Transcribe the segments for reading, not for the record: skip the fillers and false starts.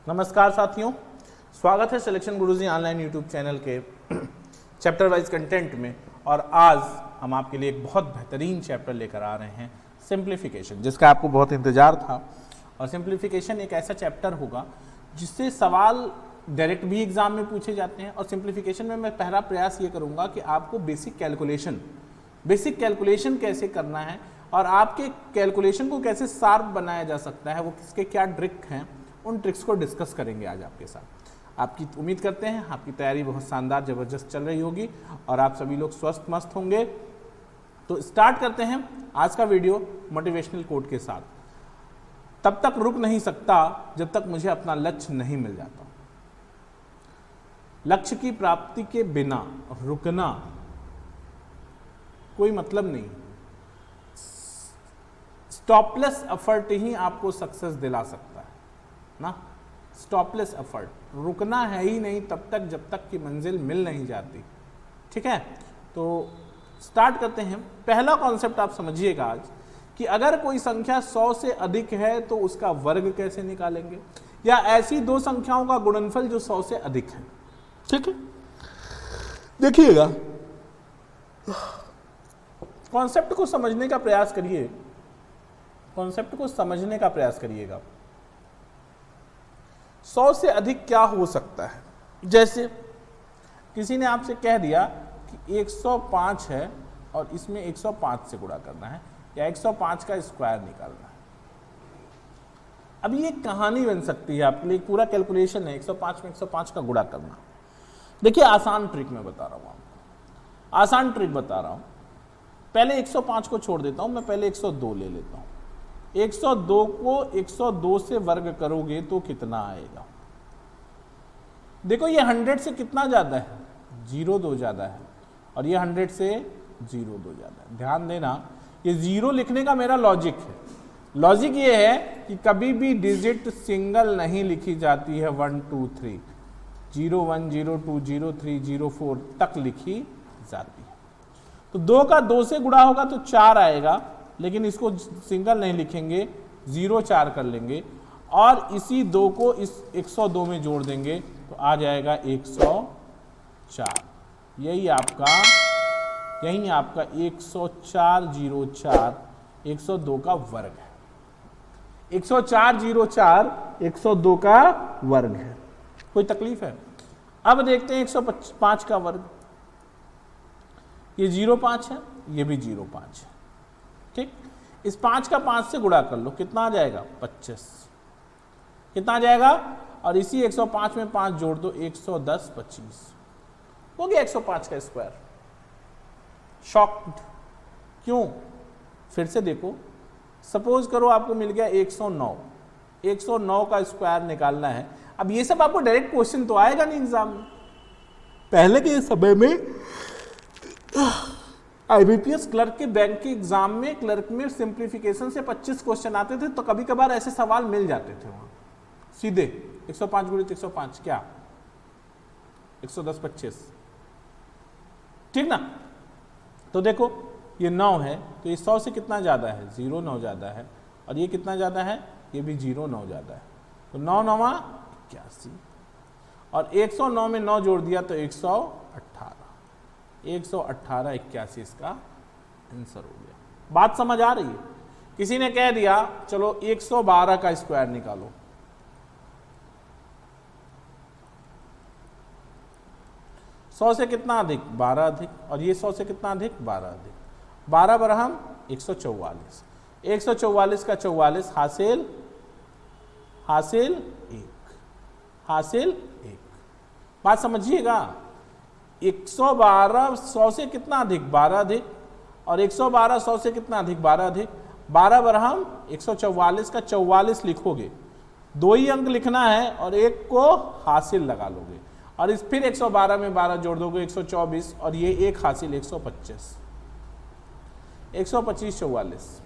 नमस्कार साथियों, स्वागत है सिलेक्शन गुरुजी ऑनलाइन यूट्यूब चैनल के चैप्टर वाइज कंटेंट में। और आज हम आपके लिए एक बहुत बेहतरीन चैप्टर लेकर आ रहे हैं, सिंप्लीफिकेशन, जिसका आपको बहुत इंतजार था। और सिंप्लीफिकेशन एक ऐसा चैप्टर होगा जिससे सवाल डायरेक्ट भी एग्जाम में पूछे जाते हैं। और सिंप्लीफिकेशन में मैं पहला प्रयास ये करूँगा कि आपको बेसिक कैलकुलेशन कैसे करना है और आपके कैलकुलेशन को कैसे शार्प बनाया जा सकता है, वो किसके क्या ट्रिक हैं, उन ट्रिक्स को डिस्कस करेंगे आज आपके साथ। आपकी उम्मीद करते हैं आपकी तैयारी बहुत शानदार ज़बरदस्त चल रही होगी और आप सभी लोग स्वस्थ मस्त होंगे। तो स्टार्ट करते हैं आज का वीडियो मोटिवेशनल कोट के साथ। तब तक रुक नहीं सकता जब तक मुझे अपना लक्ष्य नहीं मिल जाता। लक्ष्य की प्राप्ति के बिना रुकना कोई मतलब नहीं। स्टॉपलेस एफर्ट ही आपको सक्सेस दिला सकता है ना। स्टॉपलेस एफर्ट, रुकना है ही नहीं तब तक जब तक कि मंजिल मिल नहीं जाती। ठीक है, तो स्टार्ट करते हैं। पहला कॉन्सेप्ट आप समझिएगा आज कि अगर कोई संख्या 100 से अधिक है तो उसका वर्ग कैसे निकालेंगे, या ऐसी दो संख्याओं का गुणनफल जो 100 से अधिक है। ठीक है, देखिएगा, कॉन्सेप्ट को समझने का प्रयास करिए, कॉन्सेप्ट को समझने का प्रयास करिएगा। 100 से अधिक क्या हो सकता है। जैसे किसी ने आपसे कह दिया कि 105 है और इसमें 105 से गुणा करना है या 105 का स्क्वायर निकालना है। अब ये कहानी बन सकती है आपके लिए, पूरा कैलकुलेशन है 105 में 105 का गुणा करना। देखिए, आसान ट्रिक मैं बता रहा हूँ आपको, आसान ट्रिक बता रहा हूँ। पहले 105 को छोड़ देता हूँ, मैं पहले 102 ले लेता हूँ। 102 को 102 से वर्ग करोगे तो कितना आएगा। देखो, ये 100 से कितना ज्यादा है, 0.2 ज्यादा है, और ये 100 से 0.2 ज्यादा है। ध्यान देना, ये 0 लिखने का मेरा लॉजिक है। लॉजिक ये है कि कभी भी डिजिट सिंगल नहीं लिखी जाती है 1 2 3, 0 1 0 2 0 3 0 4 तक लिखी जाती है। तो 2 का 2 से गुणा होगा तो 4 आएगा, लेकिन इसको सिंगल नहीं लिखेंगे, 0 4 कर लेंगे और इसी 2 को इस 102 में जोड़ देंगे तो आ जाएगा 104। यही आपका 10404 102 का वर्ग है। 10404 102 का वर्ग है। कोई तकलीफ है? अब देखते हैं 105 का वर्ग। ये 05 है, ये भी 05 है। ठीक, इस 5 का 5 से गुणा कर लो, कितना आ जाएगा 25। कितना आ जाएगा, और इसी 105 में 5 जोड़ दो, 110 25 हो गया 105 का स्क्वायर। शॉक्ड क्यों? फिर से देखो, सपोज करो आपको मिल गया 109। 109 का स्क्वायर निकालना है। अब ये सब आपको डायरेक्ट क्वेश्चन तो आएगा नहीं एग्जाम में। पहले के समय में आईबीपीएस क्लर्क के बैंक के एग्जाम में क्लर्क में सिंप्लीफिकेशन से 25 क्वेश्चन आते थे, तो कभी कभार ऐसे सवाल मिल जाते थे वहां सीधे 105 गुणित 105 क्या 110 25। ठीक ना। तो देखो, ये 9 है तो ये 100 से कितना ज्यादा है, 0 9 ज्यादा है, और ये कितना ज्यादा है, ये भी 0 9 ज्यादा है। तो 9 9 81, और 109 में 9 जोड़ दिया तो 118 81 इसका आंसर हो गया। बात समझ आ रही है? किसी ने कह दिया चलो 112 का स्क्वायर निकालो। सौ से कितना अधिक, 12 अधिक, और ये 100 से कितना अधिक, 12 अधिक। 12 बरहम 144। 144 का 44 हासिल 1। बात समझिएगा, 112 100 से कितना अधिक, 12 अधिक, और 112 100 से कितना अधिक, 12 अधिक। 12 बरहम 144 का 44 लिखोगे, 2 ही अंक लिखना है और एक को हासिल लगा लोगे, और इस फिर 112 में 12 जोड़ दोगे 124, और ये एक हासिल 125 44।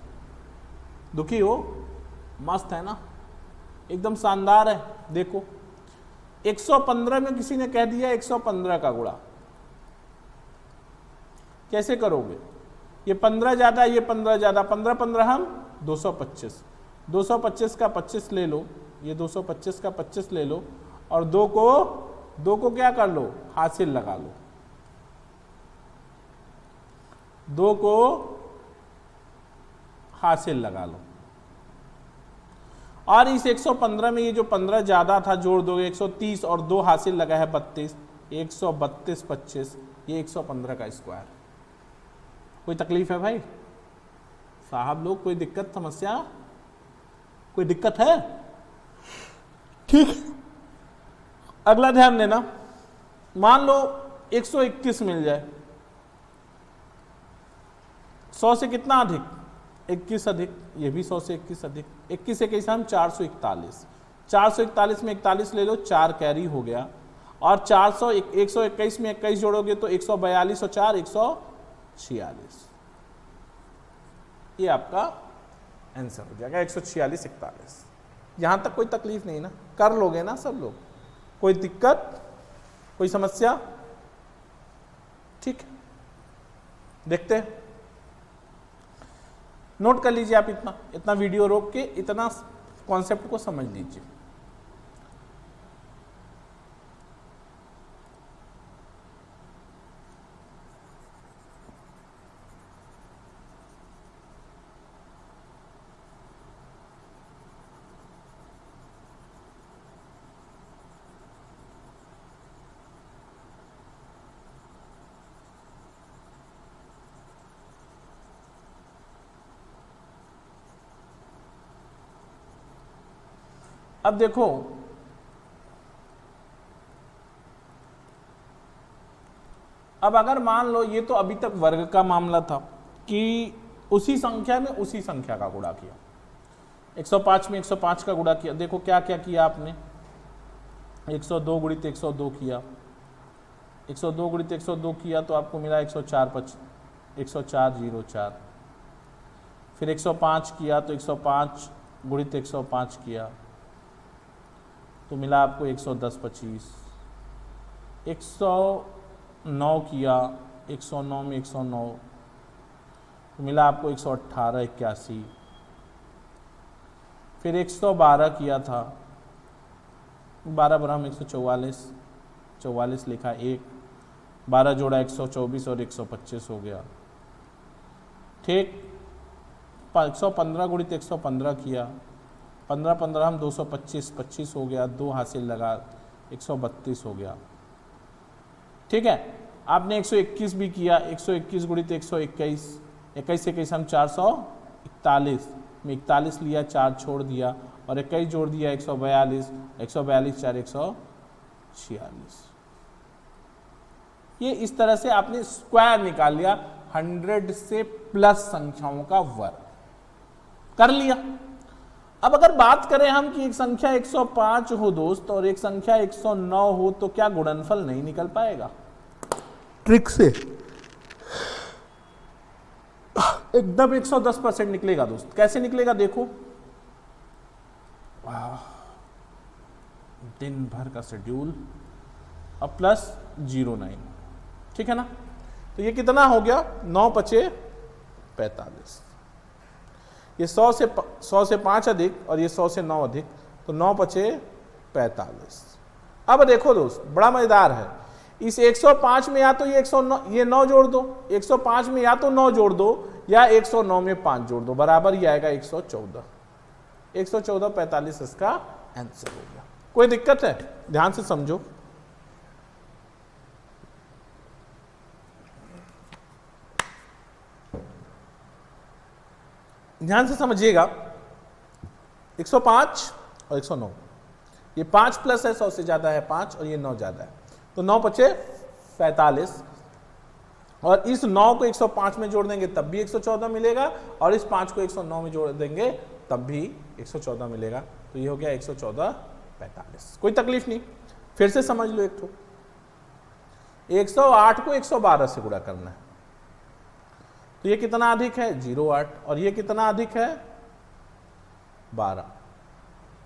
दुखी हो? मस्त है ना, एकदम शानदार है। देखो, 115 में किसी ने कह दिया 115 का गुणा कैसे करोगे। ये 15 ज्यादा, ये 15 ज्यादा, 15 15 हम 225 का 25 ले लो, ये 225 का 25 ले लो और दो को क्या कर लो, हासिल लगा लो, 2 को हासिल लगा लो। और इस 115 में ये जो 15 ज्यादा था जोड़ दोगे 130 और 2 हासिल लगा है 32, 132 25, ये 115 का स्क्वायर। कोई तकलीफ है भाई साहब लोग, कोई दिक्कत समस्या, कोई दिक्कत है? ठीक, अगला ध्यान देना, मान लो 121 मिल जाए, 100 से कितना अधिक, 21 अधिक, ये भी 100 से 21 अधिक, 21 से कैसे हम 441, 441 में 41 ले लो, 4 कैरी हो गया, और 121 में 21 जोड़ोगे तो 142 और 4 146, ये आपका आंसर हो जाएगा 146 41। यहां तक कोई तकलीफ नहीं ना, कर लोगे ना सब लोग, कोई दिक्कत, कोई समस्या? ठीक, देखते हैं, नोट कर लीजिए आप, इतना वीडियो रोक के इतना कॉन्सेप्ट को समझ लीजिए। अब देखो, अब अगर मान लो ये तो अभी तक वर्ग का मामला था कि उसी संख्या में उसी संख्या का गुणा किया, 105 में 105 का गुणा किया। देखो क्या क्या किया आपने, 102 गुणित 102 किया, 102 गुणित 102 किया तो आपको मिला 10404, फिर 105 किया तो 105 गुणित 105 किया तो मिला आपको 110 25, 109 किया, 109 में 109 तो मिला आपको 118 81, फिर 112 किया था, 12 बराबर 144, 44 लिखा, 12 जोड़ा 124 और 125 हो गया। ठीक, 115 गुणित 115 किया, 15 15 हम 225, 25 हो गया, 2 हासिल लगा, 132 हो गया। ठीक है, आपने 121 भी किया, 121 गुणित 121, 21 से 21 हम 441 में 41 लिया, 4 छोड़ दिया और 21 जोड़ दिया 142, 142 4 146। ये इस तरह से आपने स्क्वायर निकाल लिया, 100 से प्लस संख्याओं का वर्ग कर लिया। अब अगर बात करें हम कि एक संख्या 105 हो दोस्त और एक संख्या 109 हो तो क्या गुणनफल नहीं निकल पाएगा? ट्रिक से एकदम 110% निकलेगा दोस्त। कैसे निकलेगा देखो, दिन भर का शेड्यूल और प्लस 09, ठीक है ना। तो ये कितना हो गया, 9 पचे 45, ये 100 से 5 अधिक और ये 100 से 9 अधिक, तो 9 पचे 45। अब देखो दोस्त बड़ा मजेदार है, इस 105 में या तो ये 109 ये 9 जोड़ दो, 105 में या तो 9 जोड़ दो या 109 में 5 जोड़ दो, बराबर ही आएगा 114। 114 45 इसका आंसर हो गया। कोई दिक्कत है? ध्यान से समझो। ध्यान से समझिएगा, 105 और 109, ये 5 प्लस है, 100 से ज्यादा है 5 और ये 9 ज्यादा है, तो 9 पचे 45 और इस 9 को 105 में जोड़ देंगे तब भी 114 मिलेगा और इस 5 को 109 में जोड़ देंगे तब भी 114 मिलेगा। तो ये हो गया 114 45। कोई तकलीफ नहीं, फिर से समझ लो। एक तो 108 को 112 से गुणा करना है, तो ये कितना अधिक है 08 और ये कितना अधिक है 12,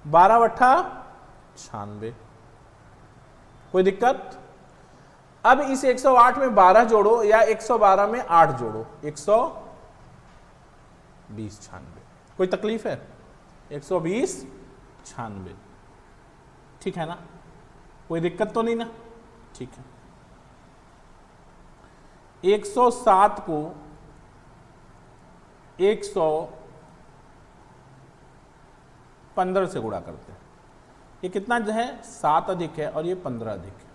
12 अट्ठा 96। कोई दिक्कत? अब इस 108 में 12 जोड़ो या 112 में 8 जोड़ो, 120 96। कोई तकलीफ है? 120 96 ठीक है ना, कोई दिक्कत तो नहीं ना, ठीक है। 107 को 115 से गुणा करते हैं, ये कितना जो है 7 अधिक है और ये 15 अधिक है,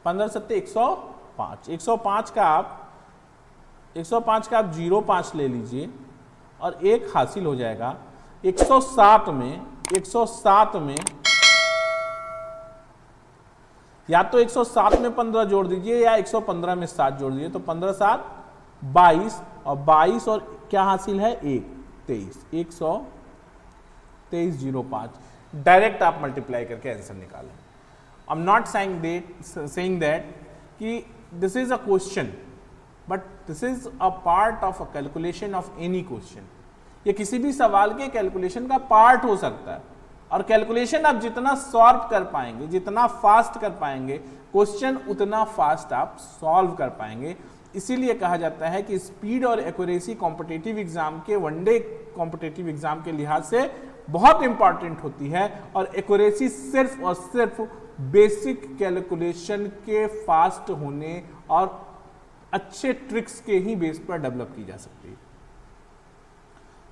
15 सत्ते 105, 105 का आप 0.5 ले लीजिए और 1 हासिल हो जाएगा। 107 में या तो 107 में 15 जोड़ दीजिए या 115 में 7 जोड़ दीजिए, तो 15 7 22 और 22 और क्या हासिल है 1 23, 123.05 डायरेक्ट आप मल्टीप्लाई करके आंसर निकालें। I am not saying that कि this is a question, but this is a part of a calculation of any question. ये किसी भी सवाल के कैलकुलेशन का पार्ट हो सकता है, और कैलकुलेशन आप जितना सॉल्व कर पाएंगे, जितना फास्ट कर पाएंगे क्वेश्चन, उतना फास्ट आप सॉल्व कर पाएंगे। इसीलिए कहा जाता है कि स्पीड और एक्यूरेसी कॉम्पिटिटिव एग्जाम के, वनडे कॉम्पिटिटिव एग्जाम के लिहाज से बहुत इंपॉर्टेंट होती है, और एक्यूरेसी सिर्फ और सिर्फ बेसिक कैलकुलेशन के फास्ट होने और अच्छे ट्रिक्स के ही बेस पर डेवलप की जा सकती है।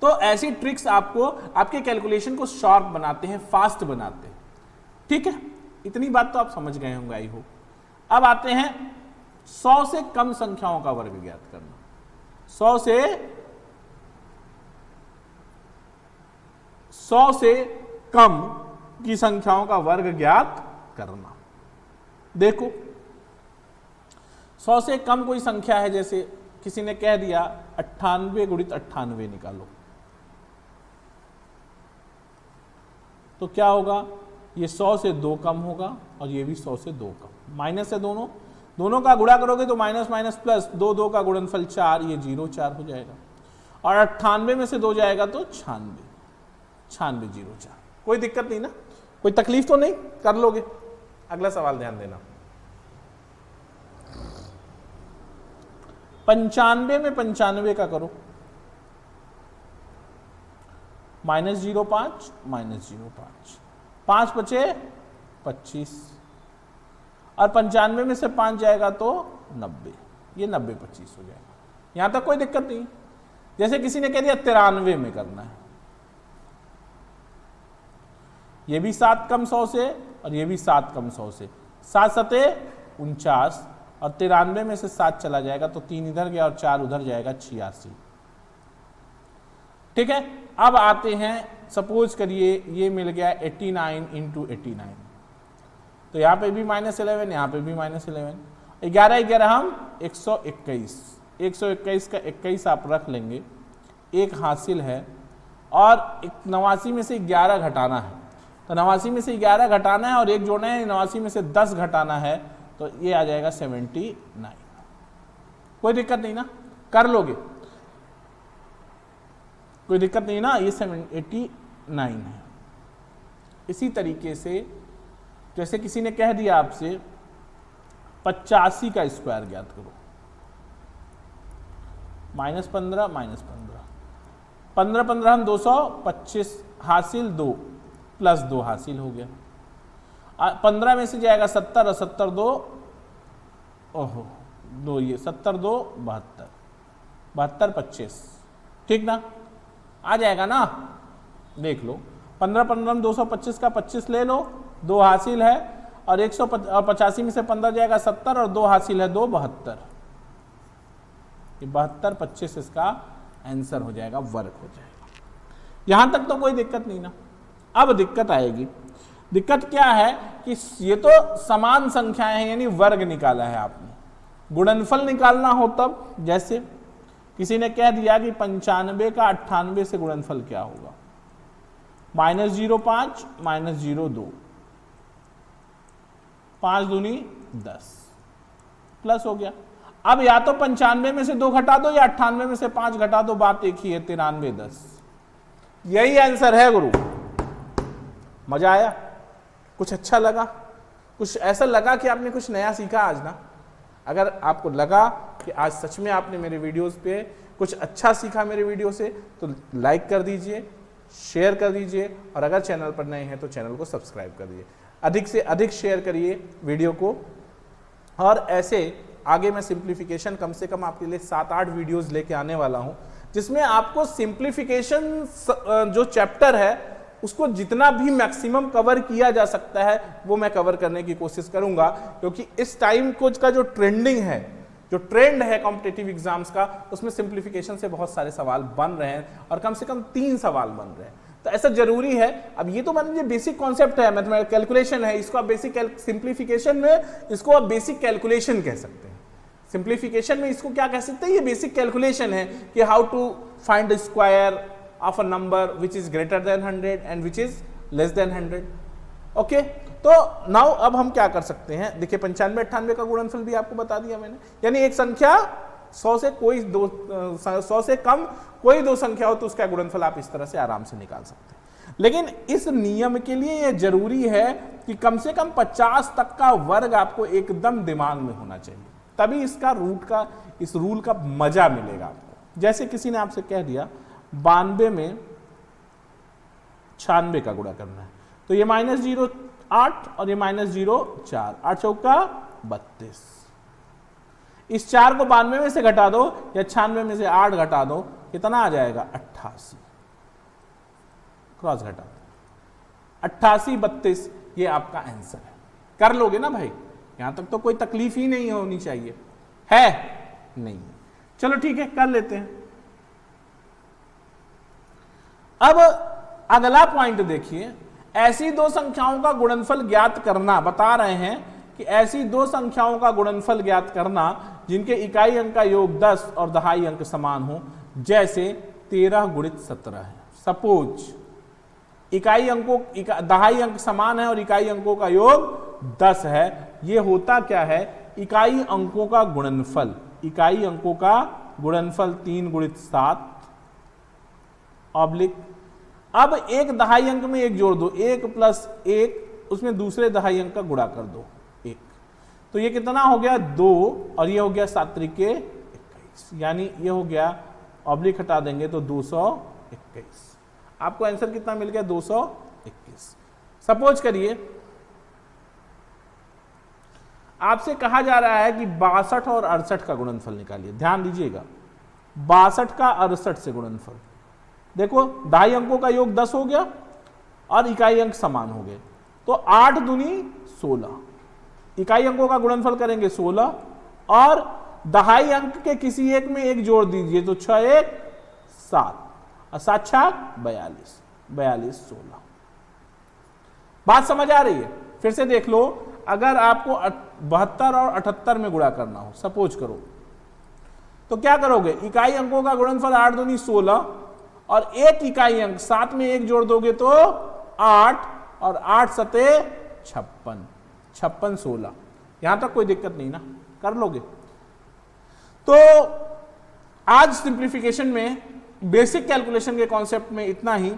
तो ऐसी ट्रिक्स आपको आपके कैलकुलेशन को शार्प बनाते हैं, फास्ट बनाते हैं, ठीक है। इतनी बात तो आप समझ गए होंगे आई होप। अब आते हैं 100 से कम संख्याओं का वर्ग ज्ञात करना। 100 से कम की संख्याओं का वर्ग ज्ञात करना। देखो 100 से कम कोई संख्या है, जैसे किसी ने कह दिया 98 गुणित 98 निकालो, तो क्या होगा, ये 100 से 2 कम होगा और ये भी 100 से 2 कम, माइनस है दोनों का गुणा करोगे तो माइनस माइनस प्लस, 2 का गुणनफल 4, ये 0 4 हो जाएगा, और 98 में से 2 जाएगा तो 96 0 4। कोई दिक्कत नहीं ना, कोई तकलीफ तो नहीं, कर लोगे। अगला सवाल ध्यान देना, 95 में 95 का करो, -05 -05, 5 बचे 25, और 95 में से 5 जाएगा तो 90, ये 90 25 हो जाएगा। यहां तक कोई दिक्कत नहीं। जैसे किसी ने कह दिया 93 में करना है, ये भी 7 कम 100 से और ये भी 7 कम 100 से, 7 सते 49, और 93 में से 7 चला जाएगा तो 3 इधर गया और 4 उधर जाएगा, 86, ठीक है। अब आते हैं, सपोज करिए ये मिल गया 89 इंटू 89, तो यहाँ पे भी -11, यहाँ पे भी -11, 11 11 हम 121, 121 का 21 आप रख लेंगे, 1 हासिल है, और 89 में से 11 घटाना है, तो 89 में से 11 घटाना है और 1 जोड़ना है, 89 में से 10 घटाना है, तो ये आ जाएगा 79। कोई दिक्कत नहीं ना, कर लोगे, कोई दिक्कत नहीं ना, ये 789 है। इसी तरीके से जैसे किसी ने कह दिया आपसे 85 का स्क्वायर ज्ञात करो, -15 -15, 15 15 हम 225 हासिल, 2 प्लस 2 हासिल हो गया, 15 में से जाएगा 70 और 70 2, ओहो 2, ये 70 2 72, 72 25, ठीक ना, आ जाएगा ना, देख लो। 15 15 में 225 का 25 ले लो, 2 हासिल है, और 185 में से 15 जाएगा 70 और 2 हासिल है, 2 72, ये 72 25 इसका आंसर हो जाएगा, वर्ग हो जाएगा। यहां तक तो कोई दिक्कत नहीं ना। अब दिक्कत आएगी, दिक्कत क्या है कि ये तो समान संख्याएं हैं, यानी वर्ग निकाला है आपने, गुणनफल निकालना हो तब, जैसे किसी ने कह दिया कि 95 का 98 से गुणनफल क्या होगा, -05 -02, 5 दूनी 10, प्लस हो गया। अब या तो 95 में से 2 घटा दो या 98 में से 5 घटा दो, बात एक ही है, 93 10, यही आंसर है गुरु। मजा आया, कुछ अच्छा लगा, कुछ ऐसा लगा कि आपने कुछ नया सीखा आज ना। अगर आपको लगा कि आज सच में आपने मेरे वीडियोस पे कुछ अच्छा सीखा मेरे वीडियो से, तो लाइक कर दीजिए, शेयर कर दीजिए और अगर चैनल पर नए हैं तो चैनल को सब्सक्राइब कर दीजिए। अधिक से अधिक शेयर करिए वीडियो को। और ऐसे आगे मैं सिंप्लीफिकेशन कम से कम आपके लिए 7-8 वीडियोस लेके आने वाला हूं, जिसमें आपको सिंप्लीफिकेशन जो चैप्टर है उसको जितना भी मैक्सिमम कवर किया जा सकता है वो मैं कवर करने की कोशिश करूंगा, क्योंकि इस टाइम कुछ का जो ट्रेंडिंग है, जो ट्रेंड है कॉम्पिटिटिव एग्जाम्स का, उसमें सिंप्लीफिकेशन से बहुत सारे सवाल बन रहे हैं और कम से कम 3 सवाल बन रहे हैं। तो ऐसा जरूरी है। अब ये तो मान लीजिए बेसिक कॉन्सेप्ट है, मैथमेटिक्स कैलकुलेशन है, इसको आप बेसिक सिंप्लीफिकेशन में इसको आप बेसिक कैलकुलेशन कह सकते हैं। सिंप्लीफिकेशन में इसको क्या कह सकते हैं, ये बेसिक कैलकुलेशन है कि how to find the square of a number which is greater than 100 and which is less than 100। Okay, तो नाउ अब हम क्या कर सकते हैं, देखिए 95 98 का गुणनफल भी आपको बता दिया मैंने, यानी एक संख्या 100 से कम कोई दो संख्या हो तो उसका गुणनफल आप इस तरह से आराम से निकाल सकते हैं। लेकिन इस नियम के लिए यह जरूरी है कि कम से कम 50 तक का वर्ग आपको एकदम दिमाग में होना चाहिए, तभी इसका इस रूल का मजा मिलेगा आपको। जैसे किसी ने आपसे कह दिया 92 में 96 का गुणा करना है, तो ये -0 8 और ये -0 4, 8 चौका 32। इस 4 को 92 में से घटा दो या 96 में से 8 घटा दो, कितना आ जाएगा 88। क्रॉस घटा दो 88 32, ये आपका आंसर है। कर लोगे ना भाई, यहां तक तो कोई तकलीफ ही नहीं होनी चाहिए, है नहीं। चलो ठीक है, कर लेते हैं। अब अगला पॉइंट देखिए, ऐसी दो संख्याओं का गुणनफल ज्ञात करना। बता रहे हैं कि ऐसी दो संख्याओं का गुणनफल ज्ञात करना जिनके इकाई अंक का योग 10 और दहाई अंक समान हो, जैसे 13 गुणित 17 है। सपोज इकाई अंकों दहाई अंक समान है और इकाई अंकों का योग 10 है। यह होता क्या है, इकाई अंकों का गुणनफल। इकाई अंकों का गुणनफल 3 गुणित 7 ऑब्लिक, अब एक दहाई अंक में 1 जोड़ दो, 1 + 1 उसमें दूसरे दहाई अंक का गुणा कर दो 1, तो ये कितना हो गया 2 और ये हो गया 7 त्रिके 21, यानी ये हो गया, ऑब्लिक हटा देंगे तो 221। आपको आंसर कितना मिल गया 221। सपोज करिए आपसे कहा जा रहा है कि 62 और 68 का गुणनफल निकालिए। ध्यान दीजिएगा, 62 का 68 से गुणनफल। देखो दहाई अंकों का योग 10 हो गया और इकाई अंक समान हो गए, तो 8 दूनी 16। इकाई अंकों का गुणनफल करेंगे 16 और दहाई अंक के किसी एक में 1 जोड़ दीजिए, तो 6 1 7 और 7 6 42, 42 16। बात समझ आ रही है? फिर से देख लो, अगर आपको 72 और 78 में गुणा करना हो, सपोज करो, तो क्या करोगे, इकाई अंकों का गुणनफल 8 दूनी 16 और एक इकाई अंक 7 में 1 जोड़ दोगे तो 8 और 8 सते 56, 56 16। यहां तक कोई दिक्कत नहीं ना, कर लोगे। तो आज सिंप्लीफिकेशन में बेसिक कैलकुलेशन के कॉन्सेप्ट में इतना ही।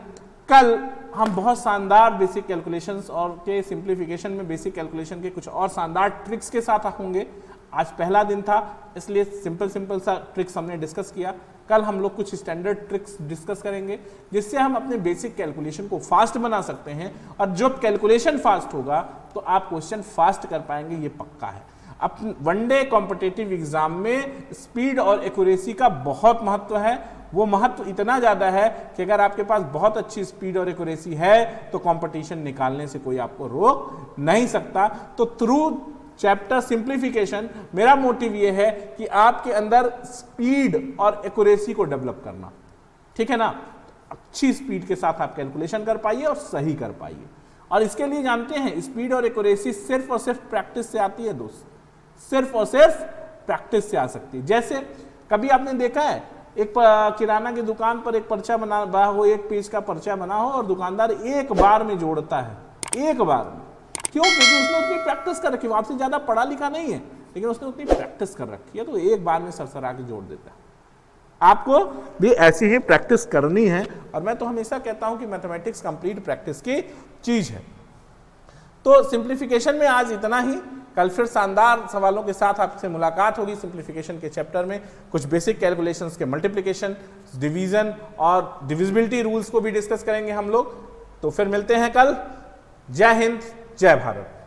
कल हम बहुत शानदार बेसिक कैलकुलेशंस और के सिंप्लीफिकेशन में बेसिक कैलकुलेशन के कुछ और शानदार ट्रिक्स के साथ होंगे। आज पहला दिन था इसलिए सिंपल सा ट्रिक्स हमने डिस्कस किया। कल हम लोग कुछ स्टैंडर्ड ट्रिक्स डिस्कस करेंगे जिससे हम अपने बेसिक कैलकुलेशन को फास्ट बना सकते हैं, और जब कैलकुलेशन फास्ट होगा तो आप क्वेश्चन फास्ट कर पाएंगे, ये पक्का है। अब वनडे कॉम्पिटिटिव एग्जाम में स्पीड और एक्यूरेसी का बहुत महत्व है। वो महत्व इतना ज़्यादा है कि अगर आपके पास बहुत अच्छी स्पीड और एक्यूरेसी है तो कंपटीशन निकालने से कोई आपको रोक नहीं सकता। तो थ्रू चैप्टर सिंप्लीफिकेशन मेरा मोटिव ये है कि आपके अंदर स्पीड और एक्यूरेसी को डेवलप करना, ठीक है ना। अच्छी स्पीड के साथ आप कैलकुलेशन कर पाइए और सही कर पाइए। और इसके लिए जानते हैं स्पीड और एक्यूरेसी सिर्फ और सिर्फ प्रैक्टिस से आती है दोस्त, सिर्फ और सिर्फ प्रैक्टिस से आ सकती है। जैसे कभी आपने देखा है एक किराना की दुकान पर एक पर्चा बना हो, एक पेज का पर्चा बना हो और दुकानदार एक बार में जोड़ता है, एक बार में। क्यों? क्योंकि उसने उतनी प्रैक्टिस कर रखी है, वो आपसे ज्यादा पढ़ा लिखा नहीं है लेकिन उसने उतनी प्रैक्टिस कर रखी है, तो एक बार में सरसरा के जोड़ देता है। आपको भी ऐसी ही प्रैक्टिस करनी है, और मैं तो हमेशा कहता हूं कि मैथमेटिक्स कंप्लीट प्रैक्टिस की चीज है। तो सिंप्लीफिकेशन में आज इतना ही। कल फिर शानदार सवालों के साथ आपसे मुलाकात होगी सिंप्लीफिकेशन के चैप्टर में। कुछ बेसिक कैलकुलेशंस के मल्टीप्लिकेशन, डिवीजन और डिविजिबिलिटी रूल्स को भी डिस्कस करेंगे हम लोग। तो फिर मिलते हैं कल। जय हिंद, जय भारत।